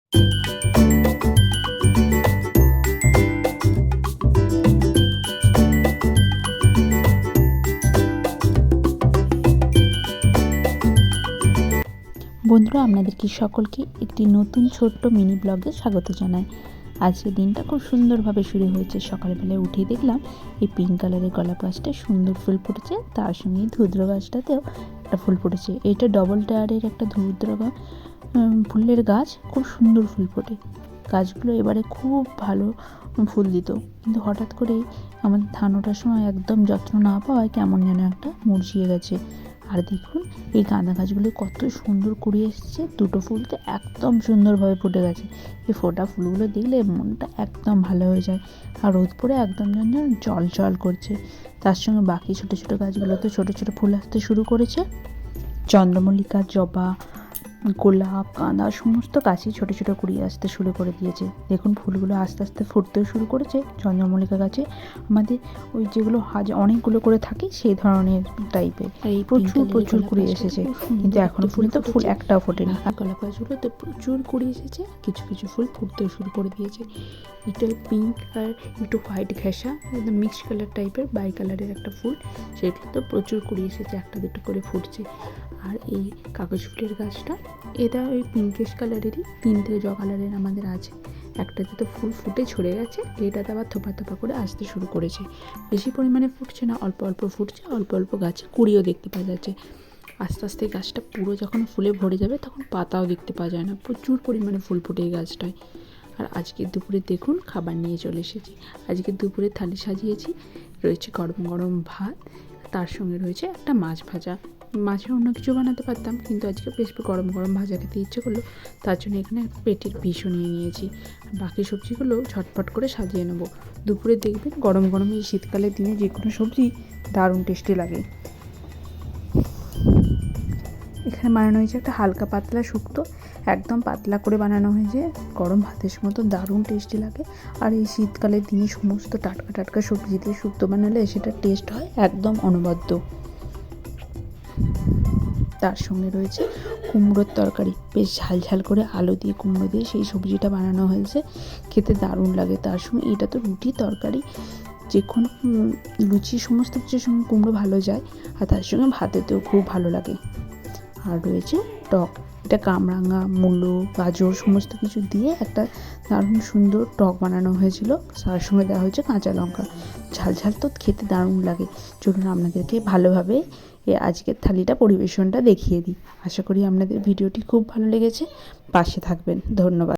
বন্ধুরা, আপনাদেরকে সকলকে একটি নতুন ছোট্ট মিনি ব্লগে স্বাগত জানাই। আজকের দিনটা খুব সুন্দরভাবে শুরু হয়েছে। সকালবেলায় উঠেই দেখলাম এই পিঙ্ক কালারের গোলাপ গাছটায় সুন্দর ফুল ফুটেছে, তার সঙ্গে ধুদ্র গাছটাতেও একটা ফুল ফুটেছে। এটা ডবল টায়ারের একটা ধুদ্র ফুলের গাছ, খুব সুন্দর ফুল ফোটে। গাছগুলো এবারে খুব ভালো ফুল দিত, কিন্তু হঠাৎ করেই আমাদের ধান ওঠার সময় একদম যত্ন না পাওয়ায় কেমন যেন একটা মুরঝিয়ে গেছে। আর দেখুন এই গাঁদা গাছগুলো কত সুন্দর কুড়িয়ে এসেছে, দুটো ফুল তো একদম সুন্দরভাবে ফুটে গেছে। এই ফোটা ফুলগুলো দেখলে মনটা একদম ভালো হয়ে যায়। আর রোদ পড়ে একদম যেন জল জল করছে। তার সঙ্গে বাকি ছোটো ছোটো গাছগুলো তো ছোটো ছোটো ফুল আসতে শুরু করেছে। চন্দ্রমল্লিকা, জবা, গোলাপ, গাঁদা সমস্ত গাছই ছোটো ছোটো কুড়িয়ে আসতে শুরু করে দিয়েছে। দেখুন ফুলগুলো আস্তে আস্তে ফুটতেও শুরু করেছে। চন্দ্রমল্লিকা গাছে আমাদের ওই যেগুলো অনেকগুলো করে থাকে সেই ধরনের টাইপের, এই প্রচুর প্রচুর কুড়িয়ে এসেছে, কিন্তু এখনো পর্যন্ত ফুল একটাও ফোটেনি। আর গোলাপ গাছগুলোতে প্রচুর কুড়িয়ে এসেছে, কিছু কিছু ফুল ফুটতেও শুরু করে দিয়েছে। এটা পিঙ্ক আর একটু হোয়াইট ঘেঁষা, একদম মিক্সড কালার টাইপের বাই কালারের একটা ফুল, সেগুলো তো প্রচুর কুড়িয়ে এসেছে, একটা দুটো করে ফুটছে। আর এই কাগজ ফুলের গাছটা, এটা ওই পিঙ্কিশ কালারেরই, তিনটে কালারের আমাদের আছে। একটাতে তো ফুল ফুটে ঝরে গেছে, এটাতে আবার থোপা থোপা করে আসতে শুরু করেছে। বেশি পরিমাণে ফুটছে না, অল্প অল্প ফুটছে, অল্প অল্প গাছে কুড়িও দেখতে পাওয়া যাচ্ছে। আস্তে আস্তে গাছটা পুরো যখন ফুলে ভরে যাবে তখন পাতাও দেখতে পাওয়া যায় না, প্রচুর পরিমাণে ফুল ফুটে এই গাছটায়। আর আজকে দুপুরে দেখুন খাবার নিয়ে চলে এসেছি। আজকে দুপুরে থালি সাজিয়েছি, রয়েছে গরম গরম ভাত, তার সঙ্গে রয়েছে একটা মাছ ভাজা। মাছের অন্য কিছু বানাতে পারতাম, কিন্তু আজকে বেশ গরম গরম ভাজা খেতে ইচ্ছে করলো, তার জন্য এখানে পেটির পিসও নিয়ে নিয়েছি। বাকি সবজিগুলো ঝটপট করে সাজিয়ে নেবো। দুপুরে দেখবেন গরম গরম এই শীতকালের দিনে যে কোনো সবজি দারুণ টেস্টি লাগে। এখানে বানানো হয়েছে একটা হালকা পাতলা শুক্তো, একদম পাতলা করে বানানো হয়েছে, গরম ভাতের মতো দারুণ টেস্টি লাগে। আর এই শীতকালের দিনে সমস্ত টাটকা টাটকা সবজি দিয়ে শুক্তো বানালে সেটা টেস্ট হয় একদম অনবদ্য। তার সঙ্গে রয়েছে কুমড়োর তরকারি, বেশ ঝাল ঝাল করে আলু দিয়ে কুমড়ো দিয়ে সেই সবজিটা বানানো হয়েছে, খেতে দারুণ লাগে। তার সঙ্গে এটা তো রুটি তরকারি, যে কোনো লুচি সমস্ত কিছুর সঙ্গে কুমড়ো ভালো যায়, আর তার সঙ্গে ভাতেতেও খুব ভালো লাগে। আর রয়েছে টক, এটা কামরাঙা, মূলো, গাজর সমস্ত কিছু দিয়ে একটা দারুণ সুন্দর টক বানানো হয়েছিল। তার সঙ্গে দেওয়া হয়েছে কাঁচা লঙ্কা, ঝাল ঝাল তো খেতে দারুণ লাগে। চলুন আপনাদেরকে ভালোভাবে আজকের থালিটা পরিবেশনটা দেখিয়ে দিই। আশা করি আপনাদের ভিডিওটি খুব ভালো লেগেছে, পাশে থাকবেন। ধন্যবাদ।